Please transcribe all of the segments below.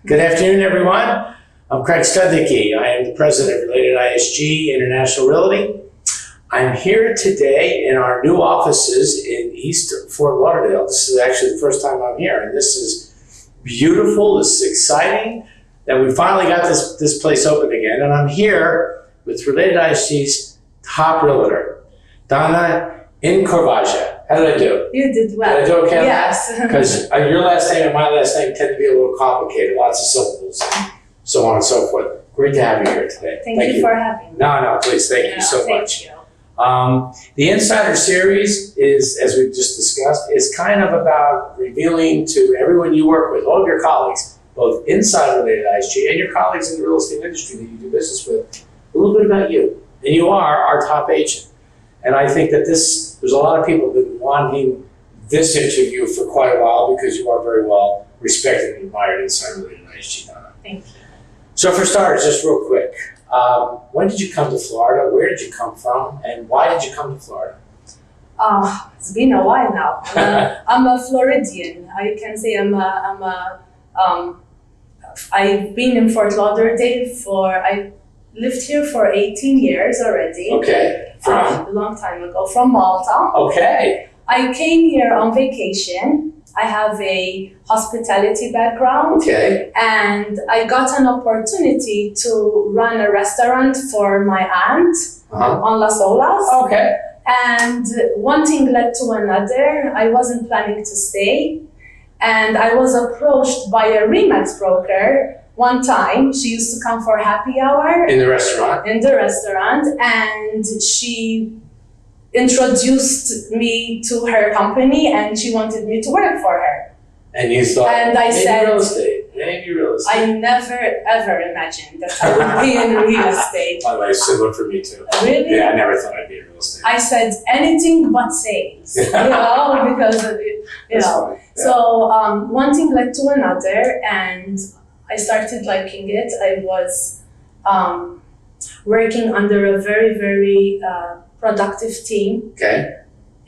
Good afternoon, everyone. I'm Craig Studnicky. I am the president of RelatedISG International Realty. I'm here today in our new offices in East Fort Lauderdale. This is actually the first time I'm here, and this is beautiful. This is exciting that we finally got this place open again. And I'm here with RelatedISG's top realtor, Donna Incorvaja. How did I do? You did well. Did I do okay? Yes. Because your last name and my last name tend to be a little complicated, lots of syllables, so on and so forth. Great to have you here today. Thank you for having me. No, please, thank you so much. You. The Insider Series is, as we've just discussed, is kind of about revealing to everyone you work with, all of your colleagues, both inside RelatedISG and your colleagues in the real estate industry that you do business with, a little bit about you. And you are our top agent. And I think that there's a lot of people who've been wanting this interview for quite a while because you are very well respected and admired inside RelatedISG, Donna. Thank you. So for starters, just real quick, when did you come to Florida? Where did you come from? And why did you come to Florida? It's been a while now. I'm a Floridian. I can say I've been in Fort Lauderdale I lived here for 18 years already. Okay. From? A long time ago, from Malta. Okay. I came here on vacation. I have a hospitality background. Okay. And I got an opportunity to run a restaurant for my aunt on Las Olas. Okay. And one thing led to another. I wasn't planning to stay. And I was approached by a RE/MAX broker one time. She used to come for happy hour. In the restaurant? In the restaurant. And she introduced me to her company and she wanted me to work for her. And you thought, and I said, real estate, maybe real estate. I never ever imagined that I would be in real estate. By the way, similar for me too. Really? Yeah, I never thought I'd be in real estate. I said anything but sales, because of it, That's funny. Yeah. So one thing led to another and I started liking it. I was working under a very, very productive team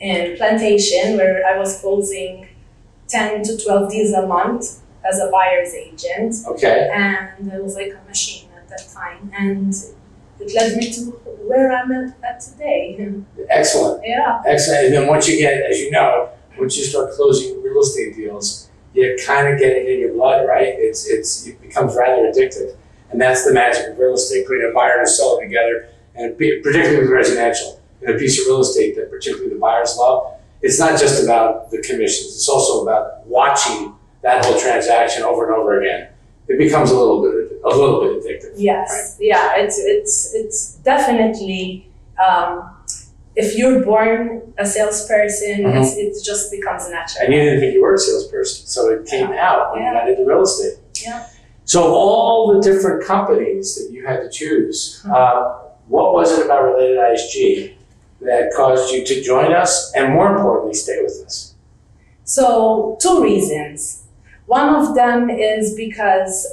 in Plantation where I was closing 10 to 12 deals a month as a buyer's agent. Okay. And I was like a machine at that time. And it led me to where I'm at today. Excellent. Yeah. Excellent. And then once you get, as you know, once you start closing real estate deals, you kind of get it in your blood, right? It becomes rather addictive. And that's the magic of real estate, putting a buyer and a seller together, and particularly with residential, and a piece of real estate that particularly the buyers love. It's not just about the commissions. It's also about watching that whole transaction over and over again. It becomes a little bit addictive. Yes, right? Yeah. It's definitely. If you're born a salesperson, it just becomes natural. And you didn't think you were a salesperson, so it came out when you got into real estate. Yeah. So of all the different companies that you had to choose, what was it about RelatedISG that caused you to join us and, more importantly, stay with us? So 2 reasons. One of them is because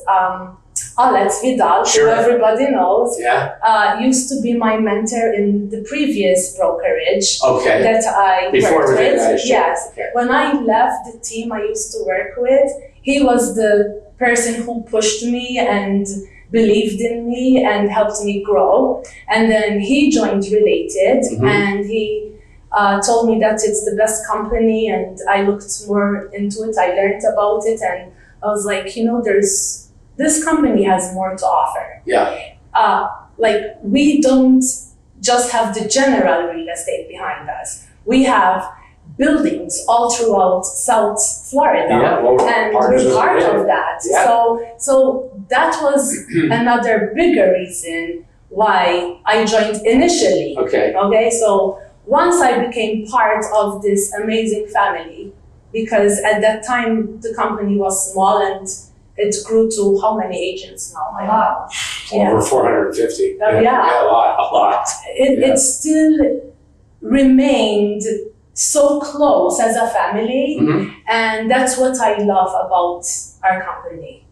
Alex Vidal, who everybody knows, used to be my mentor in the previous brokerage that I worked with. Yes. Okay. When I left the team I used to work with, he was the person who pushed me and believed in me and helped me grow. And then he joined Related and he told me that it's the best company, and I looked more into it. I learned about it and I was like, this company has more to offer. Yeah. Like we don't just have the general real estate behind us. We have buildings all throughout South Florida, and we're part of that. Yeah. So that was another bigger reason why I joined initially. Okay. So once I became part of this amazing family, because at that time the company was small and it grew to how many agents now? Over 450. A lot. It still remained so close as a family, and that's what I love about our company.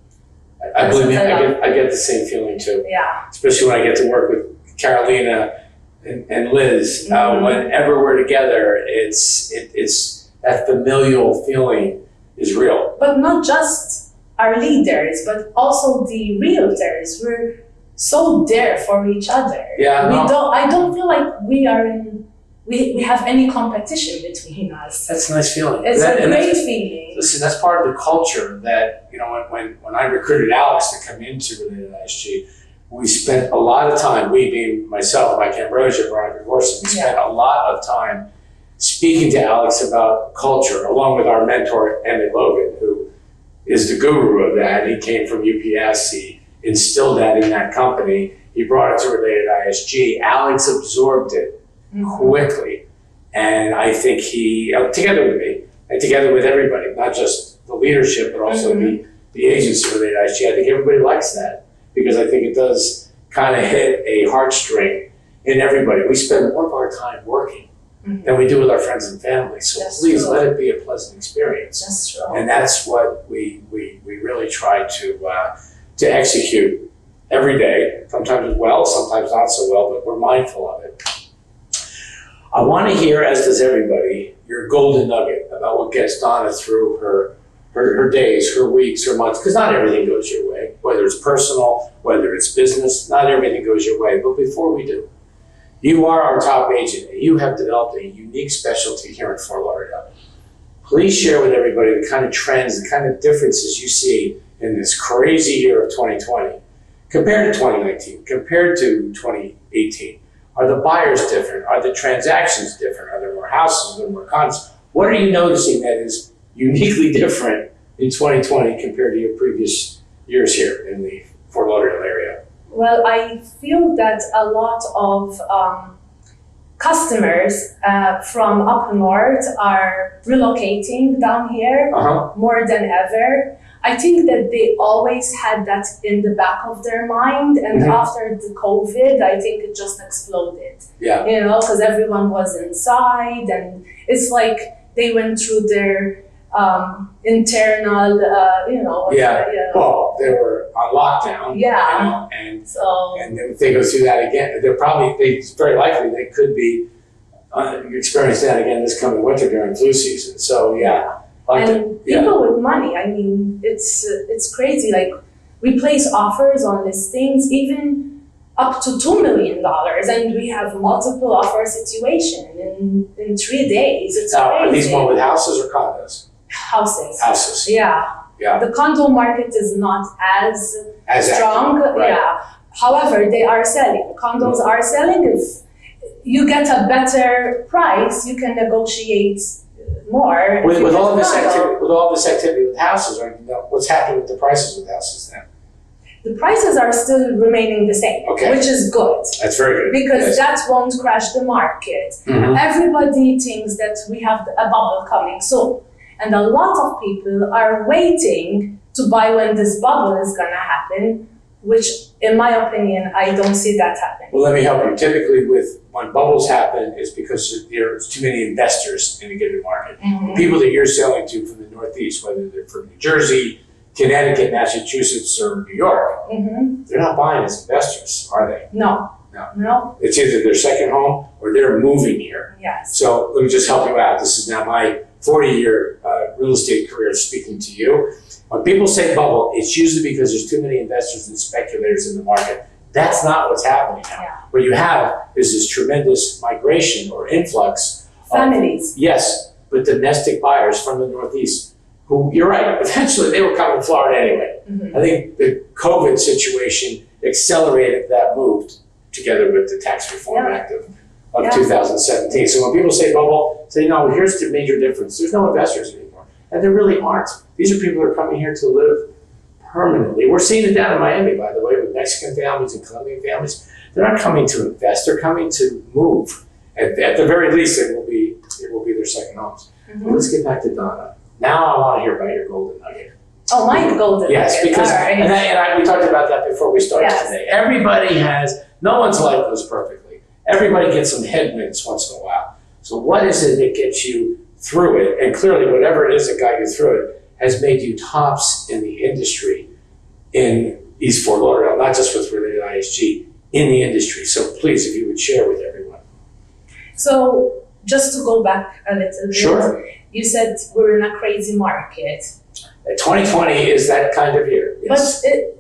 I believe I get the same feeling too. Yeah. Especially when I get to work with Carolina and Liz. Whenever we're together, it's that familial feeling is real. But not just our leaders, but also the realtors, we're so there for each other. Yeah, I don't feel like we have any competition between us. That's a nice feeling. It's a great feeling. Listen, that's part of the culture that, when I recruited Alex to come into RelatedISG, we spent a lot of time, we being myself, Mike Ambrosia, Brian Gorson, we spent a lot of time speaking to Alex about culture, along with our mentor, Emmett Logan, who is the guru of that. He came from UPS, he instilled that in that company, he brought it to RelatedISG. Alex absorbed it quickly, and I think he, together with me, and together with everybody, not just the leadership, but also the agents of RelatedISG, I think everybody likes that, because I think it does kind of hit a heartstring in everybody. We spend more of our time working than we do with our friends and family, so please let it be a pleasant experience. That's true. And that's what we really try to execute every day, sometimes well, sometimes not so well, but we're mindful of it. I want to hear, as does everybody, your golden nugget about what gets Donna through her days, her weeks, her months, because not everything goes your way, whether it's personal, whether it's business, not everything goes your way. But before we do, you are our top agent, and you have developed a unique specialty here in Fort Lauderdale. Please share with everybody the kind of trends, the kind of differences you see in this crazy year of 2020 compared to 2019, compared to 2018. Are the buyers different? Are the transactions different? Are there more houses? Are there more condos? What are you noticing that is uniquely different in 2020 compared to your previous years here in the Fort Lauderdale area? Well, I feel that a lot of customers from up north are relocating down here more than ever. I think that they always had that in the back of their mind, and after the COVID, I think it just exploded. Yeah. Because everyone was inside, and it's like they went through their internal, Well, they were on lockdown. Yeah. And if they go through that again, it's very likely they could be experience that again this coming winter during flu season. So people with money, I mean, it's crazy. Like, we place offers on listings even up to $2 million, and we have multiple offer situation in 3 days. It's now, crazy. Are these more with houses or condos? Houses. Houses. Yeah. The condo market is not as strong. Active, right. Yeah. However, they are selling. Condos are selling. If you get a better price, you can negotiate more. With all this activity with houses, what's happening with the prices with houses then? The prices are still remaining the same, which is good. That's very good. Because that won't crash the market. Everybody thinks that we have a bubble coming soon. And a lot of people are waiting to buy when this bubble is going to happen, which, in my opinion, I don't see that happening. Well, let me help you. Typically, when bubbles happen, it's because there's too many investors in a given market. The people that you're selling to from the Northeast, whether they're from New Jersey, Connecticut, Massachusetts, or New York, they're not buying as investors, are they? No. It's either their second home or they're moving here. Yes. So let me just help you out. This is now my 40-year real estate career speaking to you. When people say bubble, it's usually because there's too many investors and speculators in the market. That's not what's happening now. Yeah. What you have is this tremendous migration or influx families. Yes, but domestic buyers from the Northeast who, you're right, eventually they were coming to Florida anyway. I think the COVID situation accelerated that move together with the Tax Reform Act of 2017. So when people say bubble, say, no, here's the major difference. There's no investors anymore. And there really aren't. These are people who are coming here to live permanently. We're seeing it down in Miami, by the way, with Mexican families and Colombian families. They're not coming to invest, they're coming to move. At the very least, it will be their second homes. Well, let's get back to Donna. Now I want to hear about your golden nugget. Oh, my golden Yes, nugget. because Right. we talked about that before we started today. Everybody no one's life goes perfectly. Everybody gets some headwinds once in a while. So what is it that gets you through it? And clearly, whatever it is that got you through it has made you tops in the industry in East Fort Lauderdale, not just with RelatedISG, in the industry. So please, if you would share with everyone. So just to go back a little bit, Sure. you said we're in a crazy market. 2020 is that kind of year. Yes. But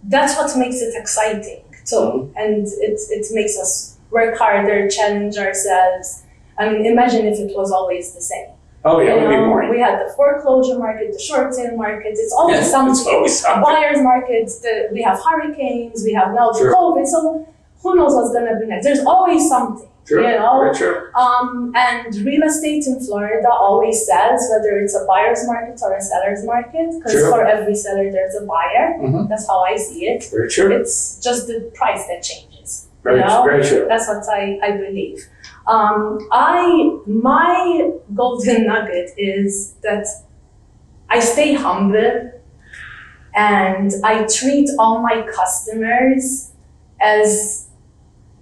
that's what makes it exciting too. And it makes us work harder, challenge ourselves. I mean, imagine if it was always the same. Oh yeah, it would be boring. We had the foreclosure market, the short sale market. It's always something. It's always something. Buyer's market. We have hurricanes. We have now COVID. So who knows what's going to be next? There's always something. True. You know. Very true. And real estate in Florida always sells, whether it's a buyer's market or a seller's market, because for every seller there's a buyer. That's how I see it. Very true. It's just the price that changes. Very true. That's what I believe. My golden nugget is that I stay humble and I treat all my customers as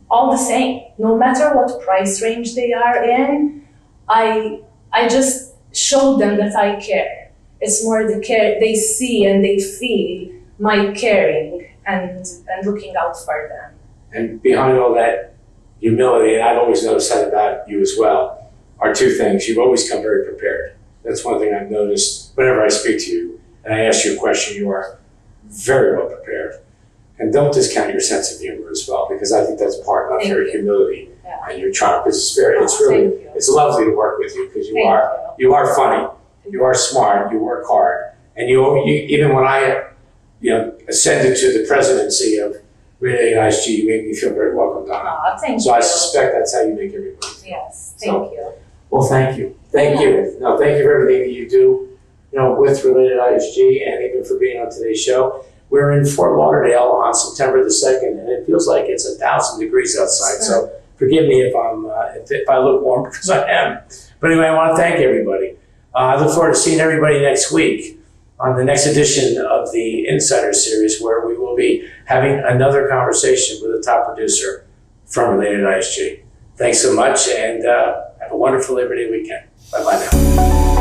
all the same, no matter what price range they are in. I just show them that I care. It's more the care they see and they feel my caring and looking out for them. And behind all that humility, and I've always noticed that about you as well, are two things. You've always come very prepared. That's one thing I've noticed whenever I speak to you and I ask you a question, you are very well prepared. And don't discount your sense of humor as well, because I think that's part of your humility and your charm. It's it's lovely to work with you because you are funny, you are smart, you work hard, and you even when I ascended to the presidency of RelatedISG, you made me feel very welcome, Donna. Thank you. So I suspect that's how you make everybody feel. Yes, thank you. Well, thank you. Thank you. No, thank you for everything that you do, with RelatedISG and even for being on today's show. We're in Fort Lauderdale on September the 2nd, and it feels like it's 1,000 degrees outside. So forgive me if I look warm, because I am. But anyway, I want to thank everybody. I look forward to seeing everybody next week on the next edition of the Insider Series, where we will be having another conversation with a top producer from RelatedISG. Thanks so much, and have a wonderful Labor Day weekend. Bye-bye now.